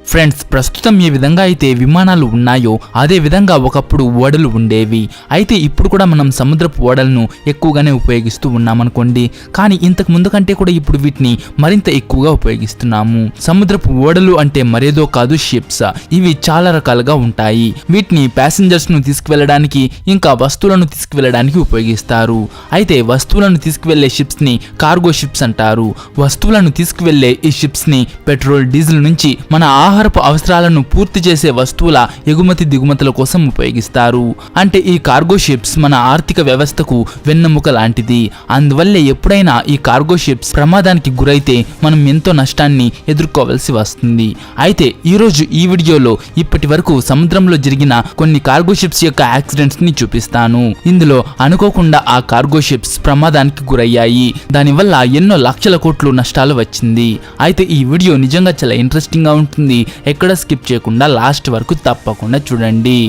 Friends, ప్రస్తుతం ఏ విధంగా అయితే విమానాలు ఉన్నాయో అదే విధంగా ఒకప్పుడు ఓడలు ఉండేవి. అయితే ఇప్పుడు కూడా మనం సముద్రపు ఓడలను ఎక్కువగానే ఉపయోగిస్తూ ఉన్నామనుకోండి. కానీ ఇంతకు ముందు కంటే కూడా ఇప్పుడు వీటిని మరింత ఎక్కువగా ఉపయోగిస్తున్నాము. సముద్రపు ఓడలు అంటే మరేదో కాదు, షిప్స్. ఇవి చాలా రకాలుగా ఉంటాయి. వీటిని ప్యాసింజర్స్ ను తీసుకువెళ్ళడానికి ఇంకా వస్తువులను తీసుకువెళ్ళడానికి ఉపయోగిస్తారు. అయితే వస్తువులను తీసుకువెళ్లే షిప్స్ ని కార్గో షిప్స్ అంటారు. వస్తువులను తీసుకువెళ్లే ఈ షిప్స్ ని పెట్రోల్, డీజిల్ నుంచి మన ఆహారపు అవసరాలను పూర్తి చేసే వస్తువుల ఎగుమతి దిగుమతుల కోసం ఉపయోగిస్తారు. అంటే ఈ కార్గో షిప్స్ మన ఆర్థిక వ్యవస్థకు వెన్నెముక లాంటిది. అందువల్లే ఎప్పుడైనా ఈ కార్గో షిప్స్ ప్రమాదానికి గురైతే మనం ఎంతో నష్టాన్ని ఎదుర్కోవాల్సి వస్తుంది. అయితే ఈరోజు ఈ వీడియోలో ఇప్పటి వరకు సముద్రంలో జరిగిన కొన్ని కార్గో షిప్స్ యొక్క యాక్సిడెంట్స్ ని చూపిస్తాను. ఇందులో అనుకోకుండా ఆ కార్గో షిప్స్ ప్రమాదానికి గురయ్యాయి. దానివల్ల ఎన్నో లక్షల కోట్లు నష్టాలు వచ్చింది. అయితే ఈ వీడియో నిజంగా చాలా ఇంట్రెస్టింగ్ గా ఉంటుంది. ఎక్కడ స్కిప్ చేయకుండా లాస్ట్ వరకు తప్పకుండా చూడండి.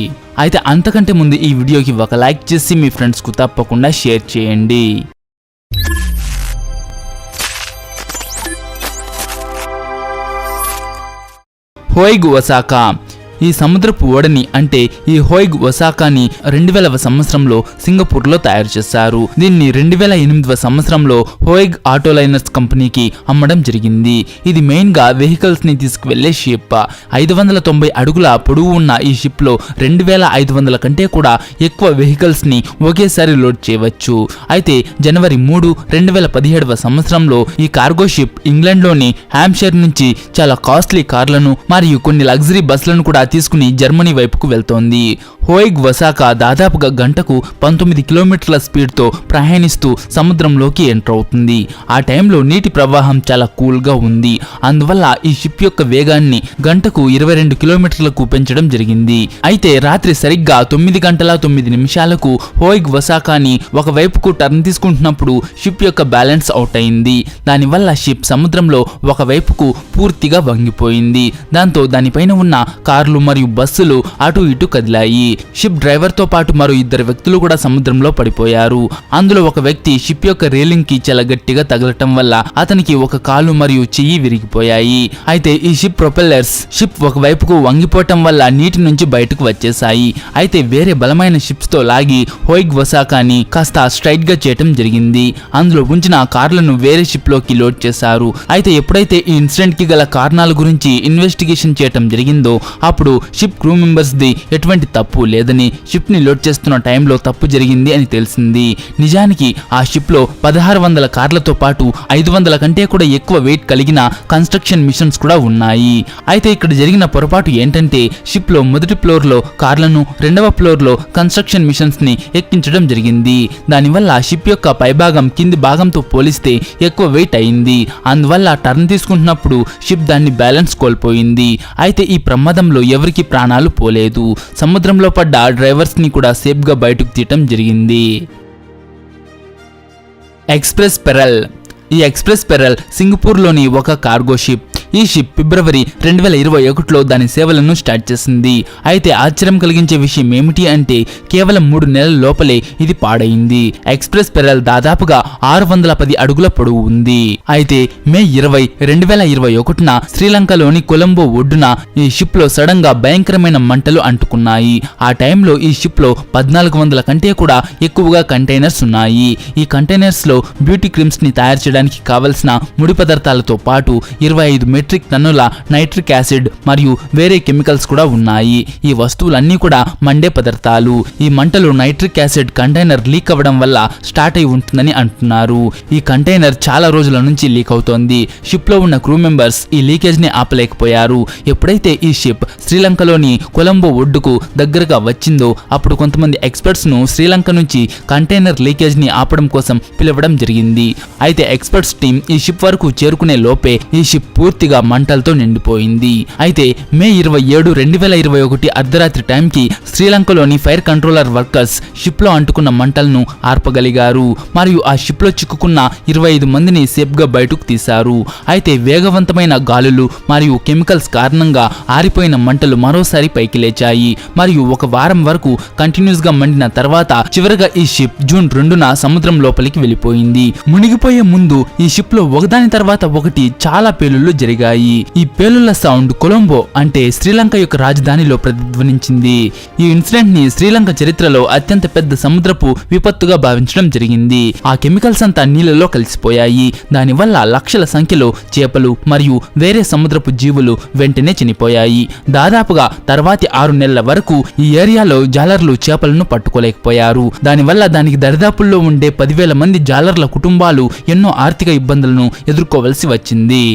అయితే అంతకంటే ముందు ఈ వీడియోకి ఒక లైక్ చేసి మీ ఫ్రెండ్స్ కు తప్పకుండా షేర్ చేయండి. హోయిగ్ ఒసాకా. ఈ సముద్రపు ఓడని అంటే ఈ హోయిగ్ ఒసాకాని 2000వ సంవత్సరంలో సింగపూర్లో తయారు చేశారు. దీన్ని 2008వ సంవత్సరంలో హోయిగ్ ఆటోలైనర్స్ కంపెనీకి అమ్మడం జరిగింది. ఇది మెయిన్ గా వెహికల్స్ ని తీసుకువెళ్లే షిప్. 590 అడుగుల పొడవు ఉన్న ఈ షిప్ లో 2500 కంటే కూడా ఎక్కువ వెహికల్స్ ని ఒకేసారి లోడ్ చేయవచ్చు. అయితే జనవరి 3, 2017వ సంవత్సరంలో ఈ కార్గో షిప్ ఇంగ్లాండ్ లోని హ్యాంప్షైర్ నుంచి చాలా కాస్ట్లీ కార్లను మరియు కొన్ని లగ్జరీ బస్సులను కూడా తీసుకుని జర్మనీ వైపుకు వెళ్తోంది. హోయిగ్ ఒసాకా దాదాపుగా గంటకు 19 కిలోమీటర్ల స్పీడ్ తో ప్రయాణిస్తూ సముద్రంలోకి ఎంటర్ అవుతుంది. ఆ టైంలో నీటి ప్రవాహం చాలా కూల్ గా ఉంది. అందువల్ల ఈ షిప్ యొక్క వేగాన్ని గంటకు 22 కిలోమీటర్లకు పెంచడం జరిగింది. అయితే రాత్రి సరిగ్గా 9 గంటల 9 నిమిషాలకు హోయిగ్ ఒసాకాని ఒకవైపుకు టర్న్ తీసుకుంటున్నప్పుడు షిప్ యొక్క బ్యాలెన్స్ అవుట్ అయింది. దానివల్ల షిప్ సముద్రంలో ఒకవైపుకు పూర్తిగా వంగిపోయింది. దాంతో దానిపైన ఉన్న కార్లు మరియు బస్సులు అటు ఇటు కదిలాయి. షిప్ డ్రైవర్ తో పాటు మరో 2 వ్యక్తులు కూడా సముద్రంలో పడిపోయారు. అందులో ఒక వ్యక్తి షిప్ యొక్క రేలింగ్ కి చాలా గట్టిగా తగలటం వల్ల అతనికి ఒక కాలు మరియు చెయ్యి విరిగిపోయాయి. అయితే ఈ షిప్ ప్రొపెల్లర్స్ షిప్ ఒకవైపుకు వంగిపోవటం వల్ల నీటి నుంచి బయటకు వచ్చేసాయి. అయితే వేరే బలమైన షిప్స్ తో లాగి హోయిగ్ ఒసాకాని కాస్త స్ట్రైట్ గా చేయటం జరిగింది. అందులో ఉంచిన కార్లను వేరే షిప్ లోకి లోడ్ చేశారు. అయితే ఎప్పుడైతే ఈ ఇన్సిడెంట్ కి గల కారణాల గురించి ఇన్వెస్టిగేషన్ చేయటం జరిగిందో అప్పుడు షిప్ క్రూ మెంబర్స్ ది ఎటువంటి తప్పు లేదని, షిప్ ని లోడ్ చేస్తున్న టైంలో తప్పు జరిగింది అని తెలిసింది. నిజానికి ఆ షిప్ లో 1600 కార్లతో పాటు 500 కంటే కూడా ఎక్కువ వెయిట్ కలిగిన కన్స్ట్రక్షన్ మిషన్స్ కూడా ఉన్నాయి. అయితే ఇక్కడ జరిగిన పొరపాటు ఏంటంటే షిప్ లో మొదటి ఫ్లోర్ లో కార్లను, రెండవ ఫ్లోర్ లో కన్స్ట్రక్షన్ మిషన్స్ ని ఎక్కించడం జరిగింది. దానివల్ల షిప్ యొక్క పైభాగం కింది భాగంతో పోలిస్తే ఎక్కువ వెయిట్ అయింది. అందువల్ల టర్న్ తీసుకుంటున్నప్పుడు షిప్ దాన్ని బ్యాలెన్స్ కోల్పోయింది. అయితే ఈ ప్రమాదంలో ఎవరికి ప్రాణాలు పోలేదు. సముద్రంలో పడ్డ డ్రైవర్స్ ని కూడా సేఫ్ గా బయటకు తీయటం జరిగింది. Express pearl. ఈ ఎక్స్ప్రెస్ పెరల్ సింగపూర్లోని ఒక కార్గో షిప్. ఈ షిప్ ఫిబ్రవరి 2021లో దాని సేవలను స్టార్ట్ చేసింది. అయితే ఆశ్చర్యం కలిగించే విషయం ఏమిటి అంటే కేవలం 3 నెలల లోపలే ఇది పాడైంది. ఎక్స్ప్రెస్ పెరల్ దాదాపుగా 610 అడుగుల పొడవు ఉంది. అయితే మే 20, 2021న శ్రీలంకలోని కొలంబో ఒడ్డున ఈ షిప్ లో సడన్ గా భయంకరమైన మంటలు అంటుకున్నాయి. ఆ టైంలో ఈ షిప్ లో 1400 కంటే కూడా ఎక్కువగా కంటైనర్స్ ఉన్నాయి. ఈ కంటైనర్స్ లో బ్యూటీ క్రీమ్స్ ని తయారు చేయడానికి కావలసిన ముడి పదార్థాలతో పాటు 25 మెట్రిక్ టన్నుల నైట్రిక్ యాసిడ్ మరియు వేరే కెమికల్స్ కూడా ఉన్నాయి. ఈ వస్తువులన్నీ కూడా మండే పదార్థాలు. ఈ మంటలు నైట్రిక్ యాసిడ్ కంటైనర్ లీక్ అవ్వడం వల్ల స్టార్ట్ అయి ఉంటుందని అంటున్నారు. ఈ కంటైనర్ చాలా రోజుల నుంచి లీక్ అవుతోంది. షిప్ లో ఉన్న క్రూ మెంబర్స్ ఈ లీకేజ్ ని ఆపలేకపోయారు. ఎప్పుడైతే ఈ షిప్ శ్రీలంకలోని కొలంబో ఒడ్డుకు దగ్గరగా వచ్చిందో అప్పుడు కొంతమంది ఎక్స్పర్ట్స్ ను శ్రీలంక నుంచి కంటైనర్ లీకేజ్ ని ఆపడం కోసం పిలవడం జరిగింది. అయితే ఎక్స్పర్ట్స్ టీం ఈ షిప్ వరకు చేరుకునే లోపే ఈ షిప్ పూర్తిగా మంటలతో నిండిపోయింది. అయితే మే 27, 2021 అర్ధరాత్రి టైంకి శ్రీలంకలోని ఫైర్ కంట్రోలర్ వర్కర్స్ షిప్ లో అంటుకున్న మంటలను ఆర్పగలిగారు మరియు ఆ షిప్ లో చిక్కుకున్న 25 మందిని సేఫ్ గా బయటకు తీశారు. అయితే వేగవంతమైన గాలులు మరియు కెమికల్స్ కారణంగా ఆరిపోయిన మంటలు మరోసారి పైకి లేచాయి మరియు ఒక వారం వరకు కంటిన్యూస్ గా మండిన తర్వాత చివరగా ఈ షిప్ జూన్ 2న సముద్రం లోపలికి వెళ్ళిపోయింది. మునిగిపోయే ముందు ఈ షిప్ లో ఒకదాని తర్వాత ఒకటి చాలా పేలుళ్లు జరిగాయి. చెలరేగాయి. ఈ పేలుళ్ల సౌండ్ కొలంబో అంటే శ్రీలంక యొక్క రాజధానిలో ప్రతిధ్వనించింది. ఈ ఇన్సిడెంట్ ని శ్రీలంక చరిత్రలో అత్యంత పెద్ద సముద్రపు విపత్తుగా భావించడం జరిగింది. ఆ కెమికల్స్ అంతా నీళ్ళలో కలిసిపోయాయి. దానివల్ల లక్షల సంఖ్యలో చేపలు మరియు వేరే సముద్రపు జీవులు వెంటనే చనిపోయాయి. దాదాపుగా తర్వాతి 6 నెలల వరకు ఈ ఏరియాలో జాలర్లు చేపలను పట్టుకోలేకపోయారు. దానివల్ల దానికి దరిదాపుల్లో ఉండే 10,000 మంది జాలర్ల కుటుంబాలు ఎన్నో ఆర్థిక ఇబ్బందులను ఎదుర్కోవలసి వచ్చింది.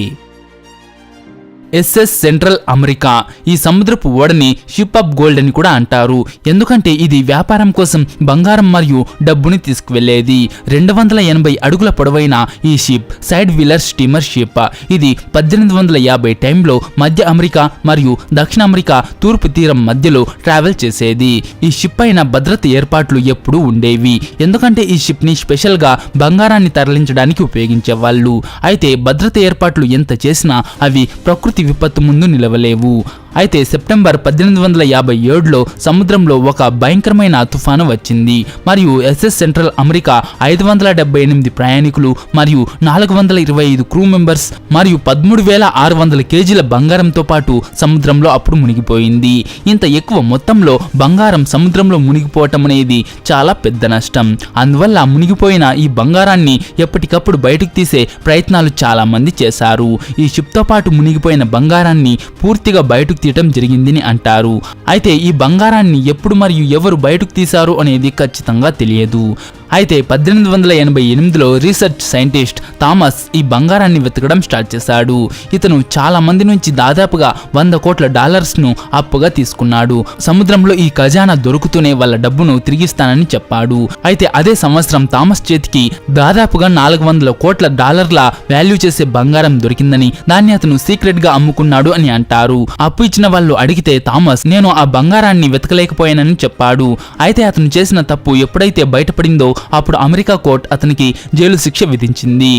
ఎస్ఎస్ సెంట్రల్ అమెరికా ఈ సముద్రపు ఓడని షిప్ ఆఫ్ గోల్డ్ అని కూడా అంటారు. ఎందుకంటే ఇది వ్యాపారం కోసం బంగారం మరియు డబ్బుని తీసుకువెళ్లేది. 280 అడుగుల పొడవైన ఈ ship side wheeler steamer ship. ఇది 1850 టైంలో మధ్య అమెరికా మరియు దక్షిణ అమెరికా తూర్పు తీరం మధ్యలో ట్రావెల్ చేసేది. ఈ షిప్ పైన భద్రత ఏర్పాట్లు ఎప్పుడూ ఉండేవి. ఎందుకంటే ఈ షిప్ ని స్పెషల్ గా బంగారాన్ని తరలించడానికి ఉపయోగించేవాళ్ళు. అయితే భద్రత ఏర్పాట్లు ఎంత చేసినా అవి ప్రకృతి విపత్తు ముందు నిలవలేవు. అయితే సెప్టెంబర్ 1857లో సముద్రంలో ఒక భయంకరమైన తుఫాను వచ్చింది మరియు ఎస్ఎస్ సెంట్రల్ అమెరికా 578 ప్రయాణికులు మరియు 425 క్రూ మెంబర్స్ మరియు 13,600 కేజీల బంగారంతో పాటు సముద్రంలో అప్పుడు మునిగిపోయింది. ఇంత ఎక్కువ మొత్తంలో బంగారం సముద్రంలో మునిగిపోవటం అనేది చాలా పెద్ద నష్టం. అందువల్ల మునిగిపోయిన ఈ బంగారాన్ని ఎప్పటికప్పుడు బయటకు తీసే ప్రయత్నాలు చాలా మంది చేశారు. ఈ షిప్తో పాటు మునిగిపోయిన బంగారాన్ని పూర్తిగా బయటకు తీయటం జరిగిందని అంటారు. అయితే ఈ బంగారాన్ని ఎప్పుడు మరియు ఎవరు బయటకు తీశారు అనేది ఖచ్చితంగా తెలియదు. అయితే 1888లో రీసెర్చ్ సైంటిస్ట్ థామస్ ఈ బంగారాన్ని వెతకడం స్టార్ట్ చేశాడు. ఇతను చాలా మంది నుంచి దాదాపుగా $100 కోట్ల అప్పుగా తీసుకున్నాడు. సముద్రంలో ఈ ఖజానా దొరుకుతూనే వాళ్ళ డబ్బును తిరిగిస్తానని చెప్పాడు. అయితే అదే సంవత్సరం థామస్ చేతికి దాదాపుగా $400 కోట్ల వాల్యూ చేసే బంగారం దొరికిందని, దాన్ని అతను సీక్రెట్ గా అమ్ముకున్నాడు అని అంటారు. అప్పు ఇచ్చిన వాళ్ళు అడిగితే థామస్ నేను ఆ బంగారాన్ని వెతకలేకపోయానని చెప్పాడు. అయితే అతను చేసిన తప్పు ఎప్పుడైతే బయటపడిందో అప్పుడు అమెరికా కోర్టు అతనికి జైలు శిక్ష విధించింది.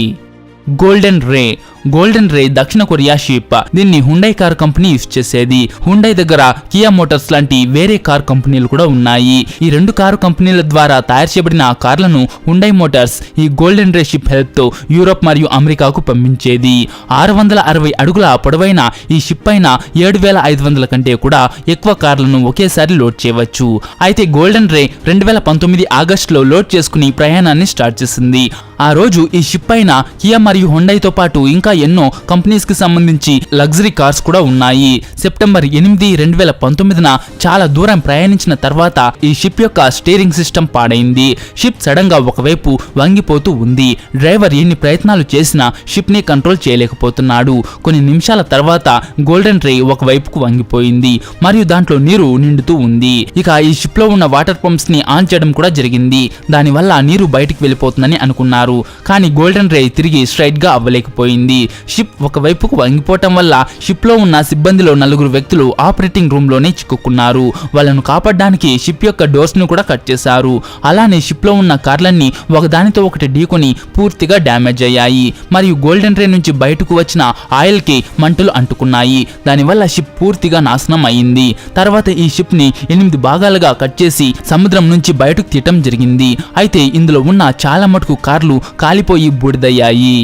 గోల్డెన్ రే దక్షిణ కొరియా షిప్. దీన్ని హుండై కార్ కంపెనీ యూజ్ చేసేది. హుండై దగ్గర కియా మోటార్స్ లాంటి వేరే కార్ కంపెనీలు కూడా ఉన్నాయి. ఈ 2 కారు కంపెనీల ద్వారా తయారు చేయబడిన ఆ కార్లను హుండై మోటార్స్ ఈ గోల్డెన్ రే షిప్ హెల్ప్ తో యూరోప్ మరియు అమెరికాకు పంపించేది. 660 అడుగుల పొడవైన ఈ షిప్ పైన 7,500 కంటే కూడా ఎక్కువ కార్లను ఒకేసారి లోడ్ చేయవచ్చు. అయితే గోల్డెన్ రే 2019 ఆగస్టులో లోడ్ చేసుకుని ప్రయాణాన్ని స్టార్ట్ చేసింది. ఆ రోజు ఈ షిప్ పైన కియా మరియు హుండైతో పాటు ఇంకా ఎన్నో కంపెనీస్ కి సంబంధించి లగ్జరీ కార్స్ కూడా ఉన్నాయి. సెప్టెంబర్ 8, 2019న చాలా దూరం ప్రయాణించిన తర్వాత ఈ షిప్ యొక్క స్టీరింగ్ సిస్టమ్ పాడైంది. షిప్ సడన్ గా ఒకవైపు వంగిపోతూ ఉంది. డ్రైవర్ ఎన్ని ప్రయత్నాలు చేసినా షిప్ ని కంట్రోల్ చేయలేకపోతున్నాడు. కొన్ని నిమిషాల తర్వాత గోల్డెన్ రే ఒకవైపుకు వంగిపోయింది మరియు దాంట్లో నీరు నిండుతూ ఉంది. ఇక ఈ షిప్ లో ఉన్న వాటర్ పంప్స్ ని ఆన్ చేయడం కూడా జరిగింది. దానివల్ల నీరు బయటికి వెళ్ళిపోతుందని అనుకున్నారు. కానీ గోల్డెన్ రే తిరిగి స్ట్రైట్ గా అవ్వలేకపోయింది. షిప్ ఒకవైపుకు వంగిపోవటం వల్ల షిప్ లో ఉన్న సిబ్బందిలో 4 వ్యక్తులు ఆపరేటింగ్ రూమ్ లోనే చిక్కుకున్నారు. వాళ్ళను కాపాడడానికి షిప్ యొక్క డోర్స్ ను కూడా కట్ చేశారు. అలానే షిప్ లో ఉన్న కార్లన్నీ ఒకదానితో ఒకటి ఢీకొని పూర్తిగా డ్యామేజ్ అయ్యాయి మరియు గోల్డెన్ రే నుంచి బయటకు వచ్చిన ఆయిల్ కి మంటలు అంటుకున్నాయి. దానివల్ల షిప్ పూర్తిగా నాశనం అయింది. తర్వాత ఈ షిప్ ని 8 భాగాలుగా కట్ చేసి సముద్రం నుంచి బయటకు తీయటం జరిగింది. అయితే ఇందులో ఉన్న చాలా మటుకు కార్లు కాలిపోయి బూడిదయ్యాయి.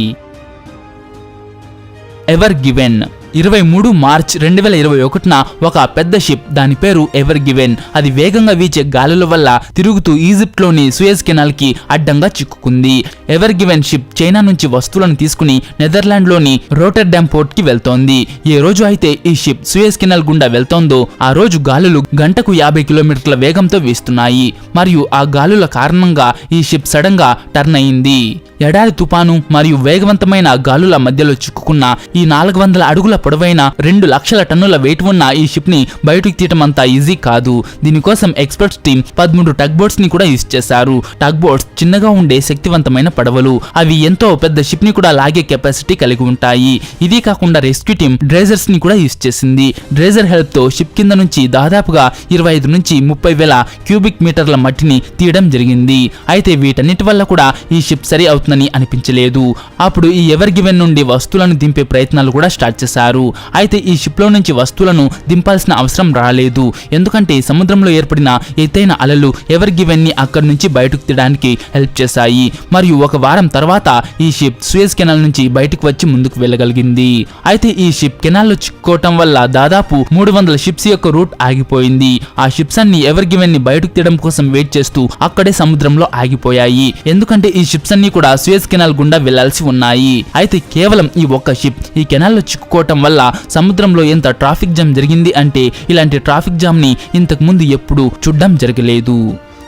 ఎవర్ గివెన్ 23 మార్చ్ 2021న ఒక పెద్ద షిప్, దాని పేరు ఎవర్ గివెన్, అది వేగంగా వీచే గాలుల వల్ల తిరుగుతూ ఈజిప్ట్ లోని సూయజ్ కెనాల్ కి అడ్డంగా చిక్కుకుంది. ఎవర్ గివెన్ షిప్ చైనా నుంచి వస్తువులను తీసుకుని నెదర్లాండ్ లోని రోటర్డామ్ పోర్ట్ కి వెళ్తోంది. ఏ రోజు అయితే ఈ షిప్ సూయజ్ కెనాల్ గుండా వెళ్తోందో ఆ రోజు గాలులు గంటకు 50 కిలోమీటర్ల వేగంతో వీస్తున్నాయి మరియు ఆ గాలుల కారణంగా ఈ షిప్ సడన్ గా టర్న్ అయింది. ఎడారి తుపాను మరియు వేగవంతమైన గాలుల మధ్యలో చిక్కుకున్న ఈ 400 అడుగుల పొడవైన 2 లక్షల టన్నుల వెయిట్ ఉన్న ఈ షిప్ ని బయటకు తీయటం అంత ఈజీ కాదు. దీనికోసం ఎక్స్పర్ట్స్ టీం 13 టగ్ బోట్స్ ని కూడా యూజ్ చేశారు. టగ్ బోట్స్ చిన్నగా ఉండే శక్తివంతమైన పడవలు. అవి ఎంతో పెద్ద షిప్ ని కూడా లాగే కెపాసిటీ కలిగి ఉంటాయి. ఇది కాకుండా రెస్క్యూ టీం డ్రేజర్స్ ని కూడా యూజ్ చేసింది. డ్రేజర్ హెల్ప్ తో షిప్ కింద నుంచి దాదాపుగా 25 నుంచి 30,000 క్యూబిక్ మీటర్ల మట్టిని తీయడం జరిగింది. అయితే వీటన్నిటి వల్ల కూడా ఈ షిప్ సరి అవుతుందని అనిపించలేదు. అప్పుడు ఈ ఎవర్ గివెన్ నుండి వస్తువులను దింపే ప్రయత్నాలు కూడా స్టార్ట్ చేశారు. చేశారు. అయితే ఈ షిప్ లో నుంచి వస్తువులను దింపాల్సిన అవసరం రాలేదు, ఎందుకంటే సముద్రంలో ఏర్పడిన ఎత్తైన అలలు ఎవర్ గివెన్ ని అక్కడి నుంచి బయటకు తీయడానికి హెల్ప్ చేశాయి. మరియు ఒక వారం తర్వాత ఈ షిప్ సూయజ్ కెనాల్ నుంచి బయటకు వచ్చి ముందుకు వెళ్ళగలిగింది. అయితే ఈ షిప్ కెనాల్లో చిక్కుకోవటం వల్ల దాదాపు 300 షిప్స్ యొక్క రూట్ ఆగిపోయింది. ఆ షిప్స్ అన్ని ఎవర్ గివెన్ ని బయటకు తీయడం కోసం వెయిట్ చేస్తూ అక్కడే సముద్రంలో ఆగిపోయాయి, ఎందుకంటే ఈ షిప్స్ అన్ని కూడా సూయజ్ కెనాల్ గుండా వెళ్లాల్సి ఉన్నాయి. అయితే కేవలం ఈ ఒక్క షిప్ ఈ కెనాల్లో చిక్కుకోవటం వల్ల సముద్రంలో ఎంత ట్రాఫిక్ జామ్ జరిగింది అంటే ఇలాంటి ట్రాఫిక్ జామ్ ని ఇంతకు ముందు ఎప్పుడు చూడడం జరగలేదు.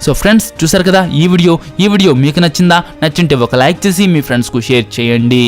సో ఫ్రెండ్స్, చూసారు కదా ఈ వీడియో మీకు నచ్చిందా? నచ్చింటే ఒక లైక్ చేసి మీ ఫ్రెండ్స్ కు షేర్ చేయండి.